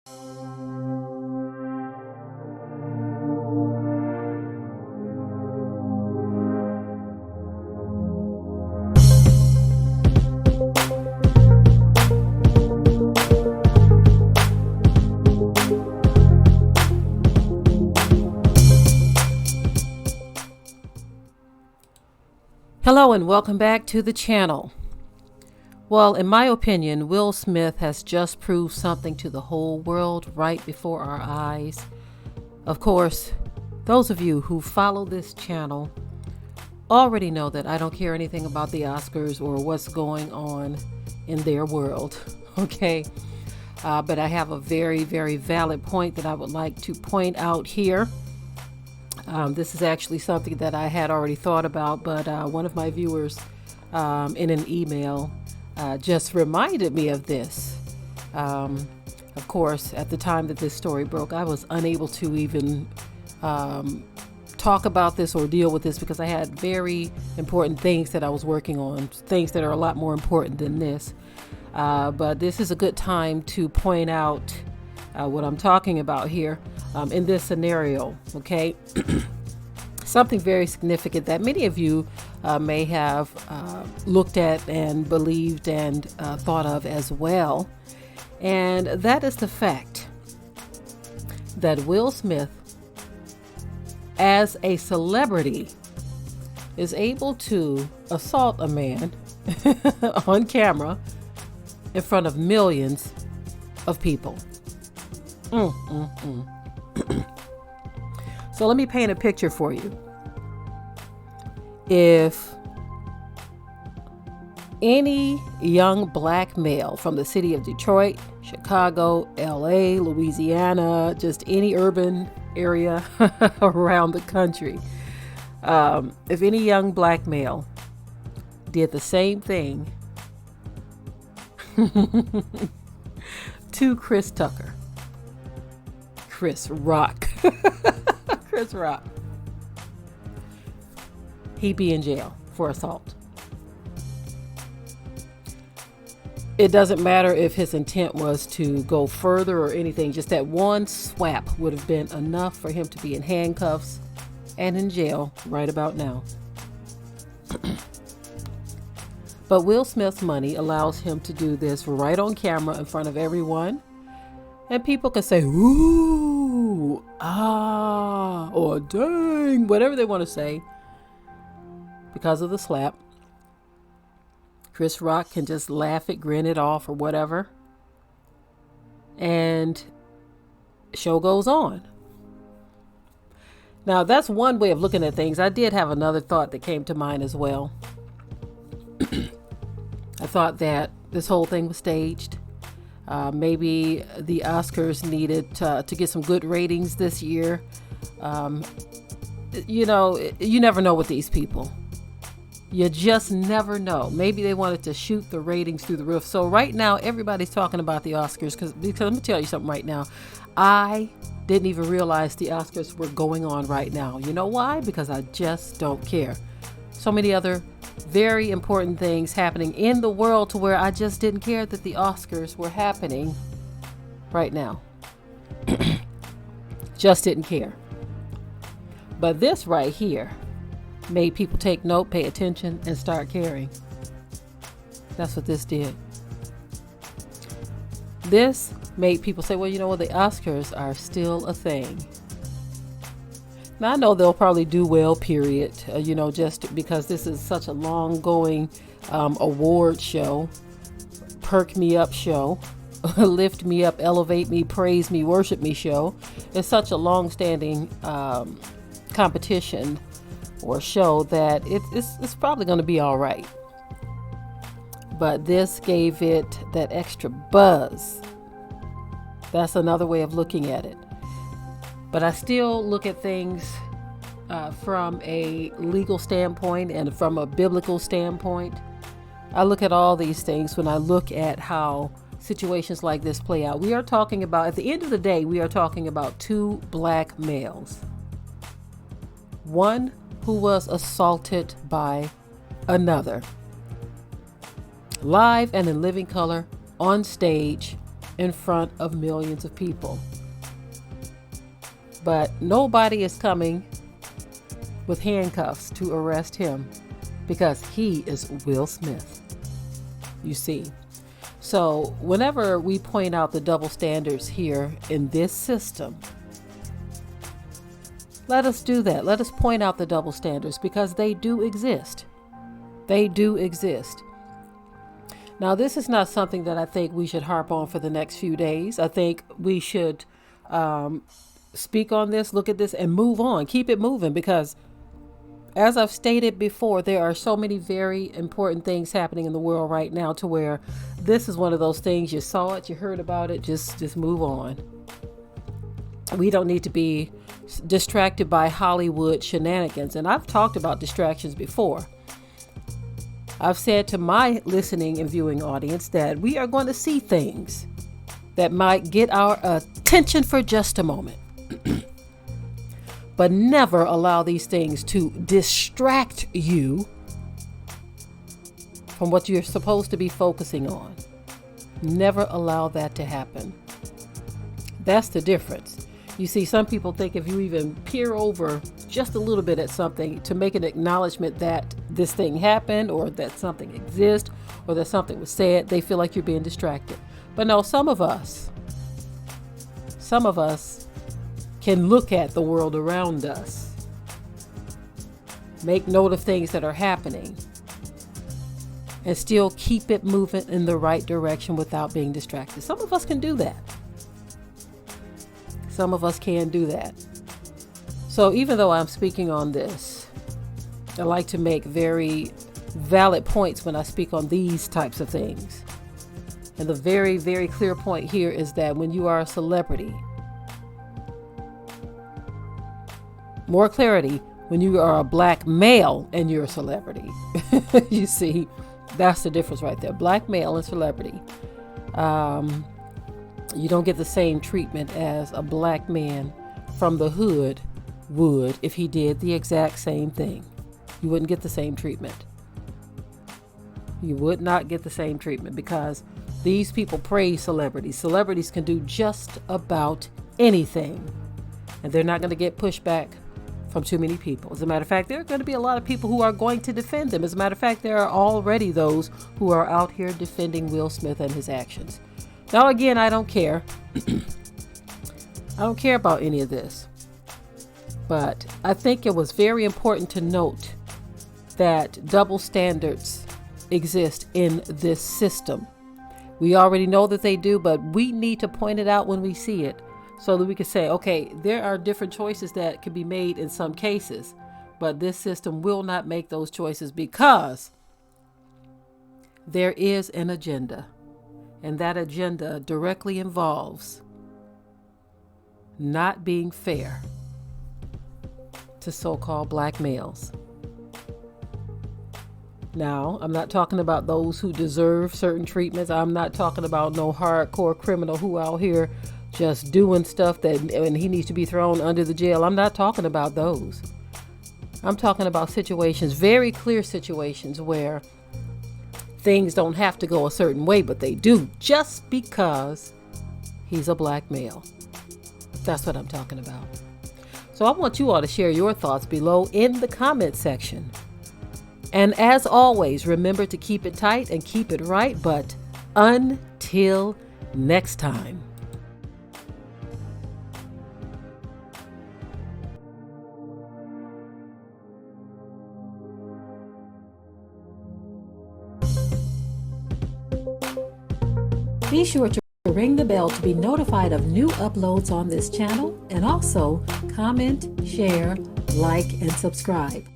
Hello and welcome back to the channel. Well, in my opinion, Will Smith has just proved something to the whole world right before our eyes. Of course, those of you who follow this channel already know that I don't care anything about the Oscars or what's going on in their world, okay? But I have a very, very valid point that I would like to point out here. This is actually something that I had already thought about, but one of my viewers in an email just reminded me of this. Of course, at the time that this story broke, I was unable to even talk about this or deal with this because I had very important things that I was working on, things that are a lot more important than this. But this is a good time to point out what I'm talking about here in this scenario, okay? Something very significant that many of you may have looked at and believed and thought of as well. And that is the fact that Will Smith, as a celebrity, is able to assault a man on camera in front of millions of people. So let me paint a picture for you. If any young black male from the city of Detroit, Chicago, LA, Louisiana, just any urban area around the country, if any young black male did the same thing to Chris Tucker, Chris Rock, he'd be in jail for assault. It doesn't matter if his intent was to go further or anything, just that one swap would have been enough for him to be in handcuffs and in jail right about now. But Will Smith's money allows him to do this right on camera in front of everyone. And people can say, ooh, ah, or dang, whatever they want to say because of the slap. Chris Rock can just laugh it, grin it off, or whatever. And show goes on. Now, that's one way of looking at things. I did have another thought that came to mind as well. I thought that this whole thing was staged. Maybe the Oscars needed to get some good ratings this year. You never know with these people. You just never know. Maybe they wanted to shoot the ratings through the roof. So right now, everybody's talking about the Oscars because let me tell you something right now. I didn't even realize the Oscars were going on right now. You know why? Because I just don't care. So many other very important things happening in the world to where I just didn't care that the Oscars were happening right now. Just didn't care. But this right here made people take note, pay attention, and start caring. That's what this did. This made people say, well, you know what, the Oscars are still a thing. Now, I know they'll probably do well, period, just because this is such a long-going award show, perk me up show, lift me up, elevate me, praise me, worship me show. It's such a long-standing competition or show that it's probably going to be all right. But this gave it that extra buzz. That's another way of looking at it. But I still look at things from a legal standpoint and from a biblical standpoint. I look at all these things when I look at how situations like this play out. We are talking about, at the end of the day, we are talking about two black males. One who was assaulted by another. Live and in living color, on stage, in front of millions of people. But nobody is coming with handcuffs to arrest him because he is Will Smith. You see. So whenever we point out the double standards here in this system, let us do that. Let us point out the double standards because they do exist. They do exist. Now, this is not something that I think we should harp on for the next few days. I think we should speak on this, look at this, and move on. Keep it moving because, as I've stated before, there are so many very important things happening in the world right now to where this is one of those things. You saw it, you heard about it, just move on. We don't need to be distracted by Hollywood shenanigans. And I've talked about distractions before. I've said to my listening and viewing audience that we are going to see things that might get our attention for just a moment. But never allow these things to distract you from what you're supposed to be focusing on. Never allow that to happen. That's the difference. You see, some people think if you even peer over just a little bit at something to make an acknowledgement that this thing happened or that something exists or that something was said, they feel like you're being distracted. But no, some of us can look at the world around us, make note of things that are happening, and still keep it moving in the right direction without being distracted. Some of us can do that. Some of us can do that. So even though I'm speaking on this, I like to make very valid points when I speak on these types of things. And the very, very clear point here is that when you are a celebrity, more clarity, when you are a black male and you're a celebrity, you see, that's the difference right there. Black male and celebrity. You don't get the same treatment as a black man from the hood would if he did the exact same thing. You wouldn't get the same treatment. You would not get the same treatment because these people praise celebrities. Celebrities can do just about anything, and they're not going to get pushback from too many people. As a matter of fact, there are going to be a lot of people who are going to defend them. As a matter of fact, there are already those who are out here defending Will Smith and his actions. Now, again, I don't care. I don't care about any of this. But I think it was very important to note that double standards exist in this system. We already know that they do, but we need to point it out when we see it so that we can say, okay, there are different choices that can be made in some cases, but this system will not make those choices because there is an agenda. And that agenda directly involves not being fair to so-called black males. Now, I'm not talking about those who deserve certain treatments. I'm not talking about no hardcore criminal who out here just doing stuff and he needs to be thrown under the jail. I'm not talking about those. I'm talking about situations, very clear situations where things don't have to go a certain way, but they do just because he's a black male. That's what I'm talking about. So I want you all to share your thoughts below in the comment section. And as always, remember to keep it tight and keep it right. But until next time. Be sure to ring the bell to be notified of new uploads on this channel, and also comment, share, like, and subscribe.